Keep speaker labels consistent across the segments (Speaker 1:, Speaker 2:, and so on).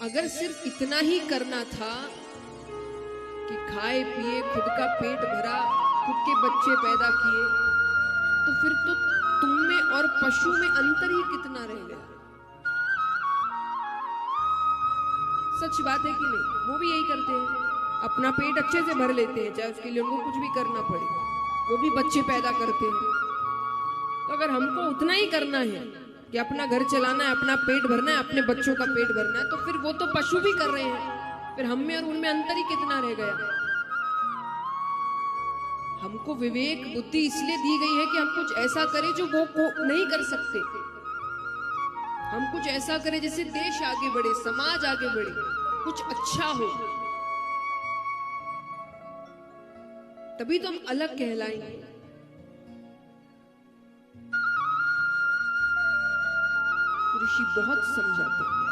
Speaker 1: अगर सिर्फ इतना ही करना था कि खाए पिए, खुद का पेट भरा, खुद के बच्चे पैदा किए, तो फिर तो तुम में और पशु में अंतर ही कितना रह गया। सच बात है कि नहीं? वो भी यही करते हैं, अपना पेट अच्छे से भर लेते हैं, चाहे उसके लिए उनको कुछ भी करना पड़े, वो भी बच्चे पैदा करते हैं। तो अगर हमको उतना ही करना है कि अपना घर चलाना है, अपना पेट भरना है, अपने बच्चों का पेट भरना है, तो फिर वो तो पशु भी कर रहे हैं, फिर हम में और उनमें अंतर ही कितना रह गया। हमको विवेक बुद्धि इसलिए दी गई है कि हम कुछ ऐसा करें जो वो नहीं कर सकते। हम कुछ ऐसा करें जिससे देश आगे बढ़े, समाज आगे बढ़े, कुछ अच्छा हो, तभी तो हम अलग कहलाएंगे। ऋषि बहुत समझाते हैं,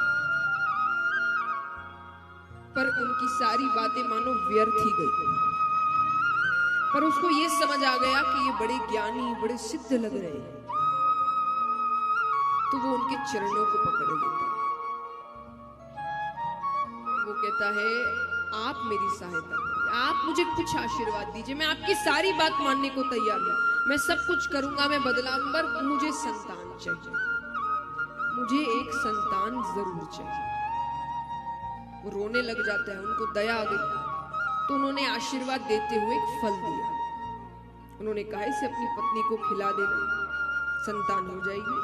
Speaker 1: पर उनकी सारी बातें मानो व्यर्थ ही गई। पर उसको ये समझ आ गया कि ये बड़े ज्ञानी, बड़े सिद्ध लग रहे हैं, तो वो उनके चरणों को पकड़ लेता है। वो कहता है, आप मेरी सहायता करिए, आप मुझे कुछ आशीर्वाद दीजिए, मैं आपकी सारी बात मानने को तैयार हूं, मैं सब कुछ करूंगा, मैं बदलाऊंगा, पर मुझे संतान चाहिए, मुझे एक संतान जरूर चाहिए। वो रोने लग जाता है, उनको दया आ गई, तो उन्होंने आशीर्वाद देते हुए एक फल दिया। उन्होंने कहा, इसे अपनी पत्नी को खिला देना, संतान हो जाएगी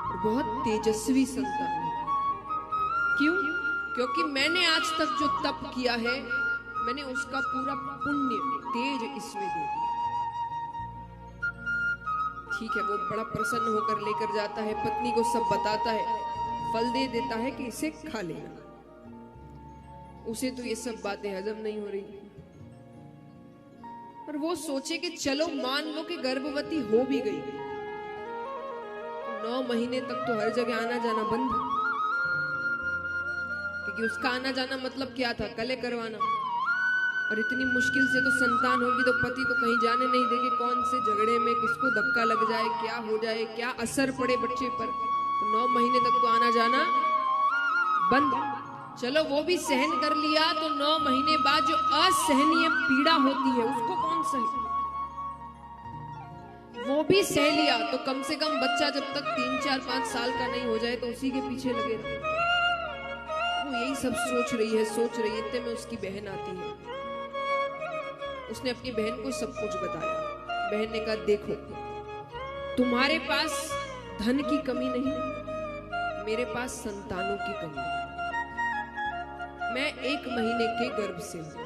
Speaker 1: और बहुत तेजस्वी संतान होगी। क्यों? क्योंकि मैंने आज तक जो तप किया है, मैंने उसका पूरा पुण्य तेज इसमें दे दिया। ठीक है, वो बड़ा प्रसन्न होकर लेकर जाता है, पत्नी को सब बताता है, फल दे देता है कि इसे खा लेना। उसे तो ये सब बातें हजम नहीं हो रही, पर वो सोचे कि चलो मान लो कि गर्भवती हो भी गई, 9 महीने तक तो हर जगह आना जाना बंद, क्योंकि उसका आना जाना मतलब क्या था? कले करवाना। और इतनी मुश्किल से तो संतान होगी, तो पति तो कहीं जाने नहीं देंगे, कौन से झगड़े में किसको धक्का लग जाए, क्या हो जाए, क्या असर पड़े बच्चे पर। तो 9 महीने तक तो आना जाना बंद। चलो वो भी सहन कर लिया, तो 9 महीने बाद जो असहनीय पीड़ा होती है उसको कौन सहे? वो भी सह लिया, तो कम से कम बच्चा जब तक 3, 4, 5 साल का नहीं हो जाए तो उसी के पीछे लगे रहो। वो यही सब सोच रही है। इतने में उसकी बहन आती है। उसने अपनी बहन को सब कुछ बताया। बहन ने कहा, देखो तुम्हारे पास धन की कमी नहीं, मेरे पास संतानों की कमी है। मैं 1 महीने के गर्भ से हूं।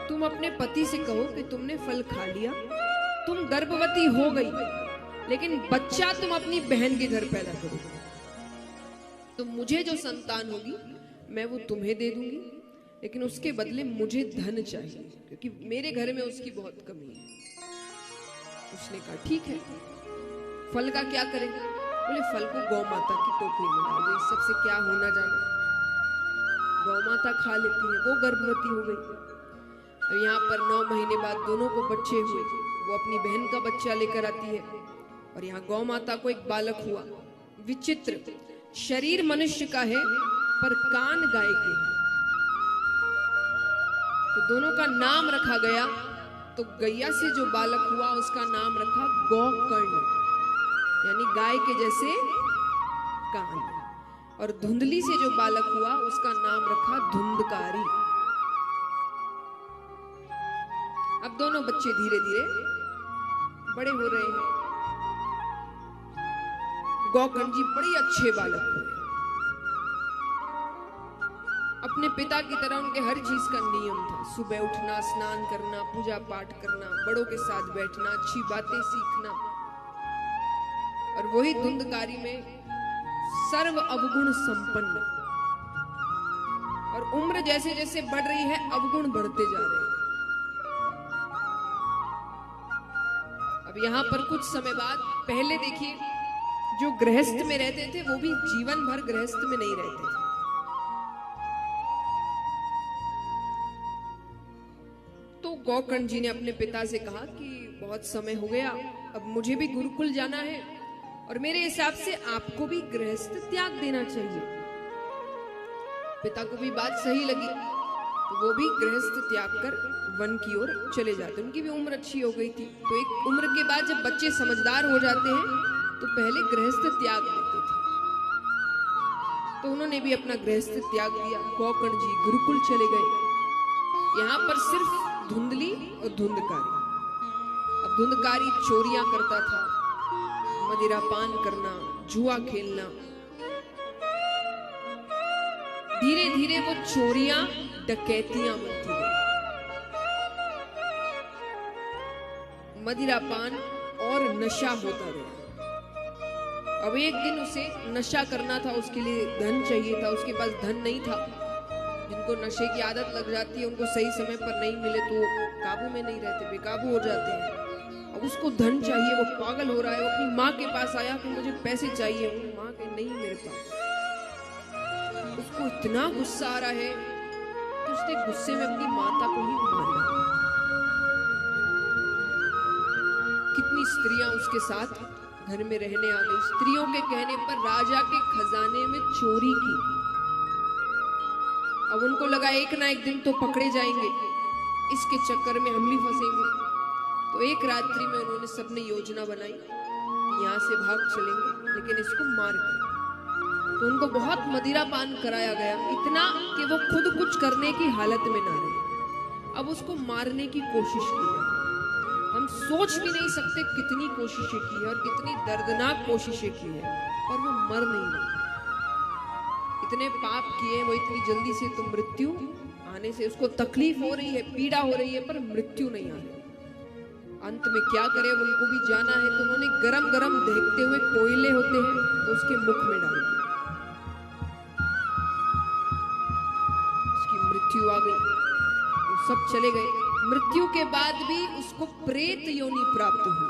Speaker 1: तुम अपने पति से कहो कि तुमने फल खा लिया, तुम गर्भवती हो गई, लेकिन बच्चा तुम अपनी बहन के घर पैदा करोगे। तो मुझे जो संतान होगी मैं वो तुम्हें दे दूंगी, लेकिन उसके बदले मुझे धन चाहिए, क्योंकि मेरे घर में उसकी बहुत कमी है। उसने कहा, ठीक है, फल का क्या करेंगे? बोले, फल को गौ माता की टोकरी में डाल दो, इस सबसे क्या होना जाना। गौ माता खा लेती है, वो गर्भवती हो गई। अब यहाँ पर 9 महीने बाद दोनों को बच्चे हुए। वो अपनी बहन का बच्चा लेकर आती है, और यहाँ गौ माता को एक बालक हुआ। विचित्र, शरीर मनुष्य का है पर कान गाय के हैं। तो दोनों का नाम रखा गया। तो गैया से जो बालक हुआ उसका नाम रखा गौकर्ण, यानी गाय के जैसे कान। और धुंधली से जो बालक हुआ उसका नाम रखा धुंधकारी। अब दोनों बच्चे धीरे धीरे बड़े हो रहे हैं। गौकर्ण जी बड़े अच्छे बालक हुए। अपने पिता की तरह उनके हर चीज का नियम था। सुबह उठना, स्नान करना, पूजा पाठ करना, बड़ों के साथ बैठना, अच्छी बातें सीखना। और वही धुंधकारी में सर्व अवगुण संपन्न। और उम्र जैसे जैसे बढ़ रही है, अवगुण बढ़ते जा रहे हैं। अब यहां पर कुछ समय बाद, पहले देखिए जो गृहस्थ में रहते थे वो भी जीवन भर गृहस्थ में नहीं रहते थे। तो गौकर्ण जी ने अपने पिता से कहा कि बहुत समय हो गया, अब मुझे भी गुरुकुल जाना है और मेरे हिसाब से आपको भी गृहस्थ त्याग देना चाहिए। पिता को भी बात सही लगी तो वो भी गृहस्थ त्याग कर वन की ओर चले जाते। उनकी भी उम्र अच्छी हो गई थी, तो एक उम्र के बाद जब बच्चे समझदार हो जाते हैं तो पहले गृहस्थ त्याग देते थे। तो उन्होंने भी अपना गृहस्थ त्याग दिया। गौकर्ण जी गुरुकुल चले गए। यहाँ पर सिर्फ धुंधली और धुंधकारी। अब धुंधकारी चोरियां करता था, मदिरा पान करना, जुआ खेलना। धीरे धीरे वो चोरियां डकैतियां बनती गई। मदिरा पान और नशा होता गया। अब एक दिन उसे नशा करना था, उसके लिए धन चाहिए था, उसके पास धन नहीं था। जिनको नशे की आदत लग जाती है उनको सही समय पर नहीं मिले तो काबू में नहीं रहते, बेकाबू हो जाते हैं। अब उसको धन चाहिए, वो पागल हो रहा है। वो अपनी माँ के पास आया कि मुझे पैसे चाहिए। वो माँ के नहीं मेरे पास। उसको इतना गुस्सा आ रहा है कि उसने गुस्से में अपनी माता को ही मार डाला। कितनी स्त्रियां उसके साथ घर में रहने आ गई। स्त्रियों के कहने पर राजा के खजाने में चोरी की। अब उनको लगा एक ना एक दिन तो पकड़े जाएंगे, इसके चक्कर में हम भी फंसेंगे। तो एक रात्रि में उन्होंने सबने योजना बनाई कि यहाँ से भाग चलेंगे लेकिन इसको मार कर। तो उनको बहुत मदिरा पान कराया गया, इतना कि वो खुद कुछ करने की हालत में ना रहे। अब उसको मारने की कोशिश की गई। हम सोच भी नहीं सकते कितनी कोशिशें की है और कितनी दर्दनाक कोशिशें की है, पर वो मर नहीं रहा। इतने पाप किए वो इतनी जल्दी से, तो मृत्यु आने से उसको तकलीफ हो रही है, पीड़ा हो रही है, पर मृत्यु नहीं आ रही। अंत में क्या करे, उनको भी जाना है। तो उन्होंने गरम गरम देखते हुए कोयले होते हैं तो उसके मुख में डाल दिया। उसकी मृत्यु आ गई, वो सब चले गए। मृत्यु के बाद भी उसको प्रेत योनि प्राप्त हुई।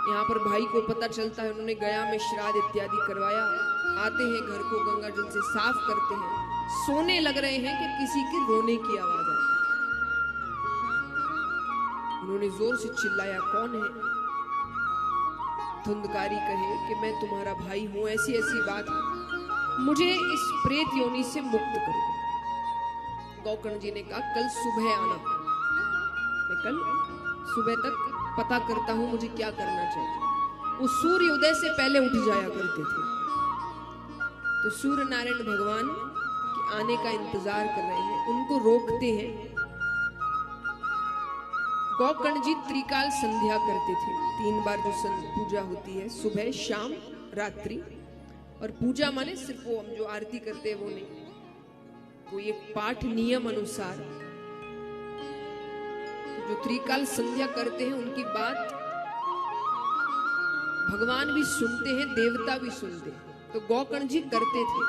Speaker 1: यहाँ पर भाई को पता चलता है, उन्होंने गया में श्राद्ध इत्यादि करवाया। आते हैं घर को गंगा जल से साफ करते हैं, सोने लग रहे हैं कि किसी के रोने की आवाज आती है। उन्होंने जोर से चिल्लाया, कौन है? धुंधकारी कहे कि मैं तुम्हारा भाई हूं, ऐसी ऐसी बात है, मुझे इस प्रेत योनि से मुक्त करो। गौकर्ण जी ने कहा कल सुबह आना, मैं कल सुबह तक पता करता हूं मुझे क्या करना चाहिए। वो सूर्य उदय से पहले उठ जाया करते थे। तो सूर्य नारायण भगवान के आने का इंतजार कर रहे हैं, उनको रोकते हैं। गौकर्ण जी त्रिकाल संध्या करते थे। 3 बार जो पूजा होती है, सुबह, शाम, रात्रि। और पूजा माने सिर्फ वो हम जो आरती करते हैं वो नहीं, कोई एक पाठ नियम अनुसार। तो जो त्रिकाल संध्या करते हैं उनकी बात भगवान भी सुनते हैं, देवता भी सुनते हैं। तो गौकर्ण जी करते थे।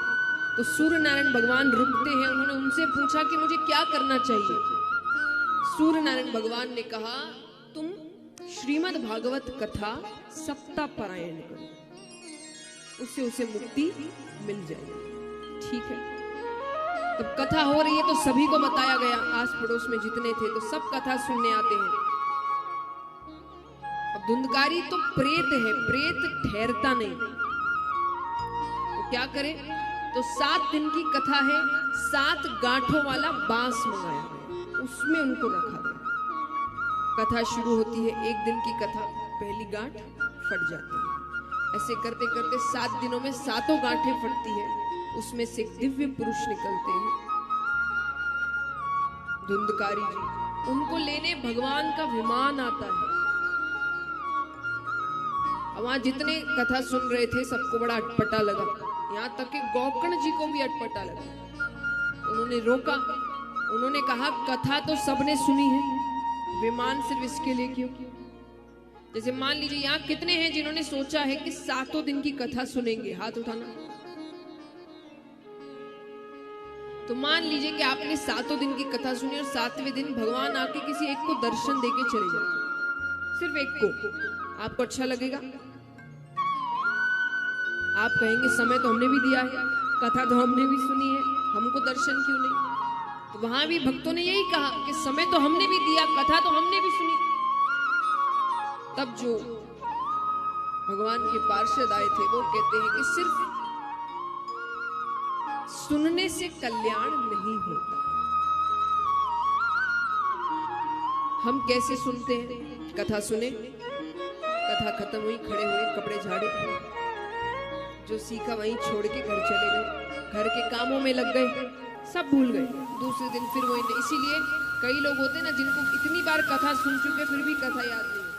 Speaker 1: तो सूर्य नारायण भगवान रुकते हैं। उन्होंने उनसे पूछा कि मुझे क्या करना चाहिए। सूर्य नारायण भगवान ने कहा, तुम श्रीमद् भागवत कथा सप्ताह पारायण करो, उससे उसे मुक्ति मिल जाएगी। ठीक है। तब कथा हो रही है तो सभी को बताया गया, आस पड़ोस में जितने थे तो सब कथा सुनने आते हैं। अब धुंधकारी तो प्रेत है, प्रेत ठहरता नहीं, तो क्या करे? तो 7 दिन की कथा है, 7 गांठों वाला बांस मंगाया गया, उसमें उनको रखा गया। कथा शुरू होती है, 1 दिन की कथा, पहली गांठ फट जाती है। ऐसे करते करते 7 दिनों में 7 गांठें फटती है। उसमें से एक दिव्य पुरुष निकलते हैं, धुंधकारी जी। उनको लेने भगवान का विमान आता है। वहां जितने कथा सुन रहे थे सबको बड़ा अटपटा लगा, यहाँ तक कि गौकर्ण जी को भी अटपटा लगा। उन्होंने रोका, उन्होंने कहा कथा तो सबने सुनी है, विमान सिर्फ इसके लिए क्यों? जैसे मान लीजिए यहाँ कितने हैं जिन्होंने सोचा है कि 7 दिन की कथा सुनेंगे? हाथ उठाना। तो मान लीजिए कि आपने 7 दिन की कथा सुनी और 7वें दिन भगवान आके किसी एक को दर्शन देके चले जाए, सिर्फ एक को, आपको अच्छा लगेगा? आप कहेंगे समय तो हमने भी दिया है, कथा तो हमने भी सुनी है, हमको दर्शन क्यों नहीं? तो वहां भी भक्तों ने यही कहा कि समय तो हमने भी दिया, कथा तो हमने भी सुनी। तब जो भगवान के पार्षद आए थे, वो कहते हैं कि सिर्फ सुनने से कल्याण नहीं होता। हम कैसे सुनते हैं? कथा सुने, कथा खत्म हुई, खड़े हुए, कपड़े झाड़े, जो सीखा वहीं छोड़ के घर चले गए, घर के कामों में लग गए, सब भूल गए। दूसरे दिन फिर वही। इसीलिए कई लोग होते हैं ना, जिनको इतनी बार कथा सुन चुके फिर भी कथा याद नहीं।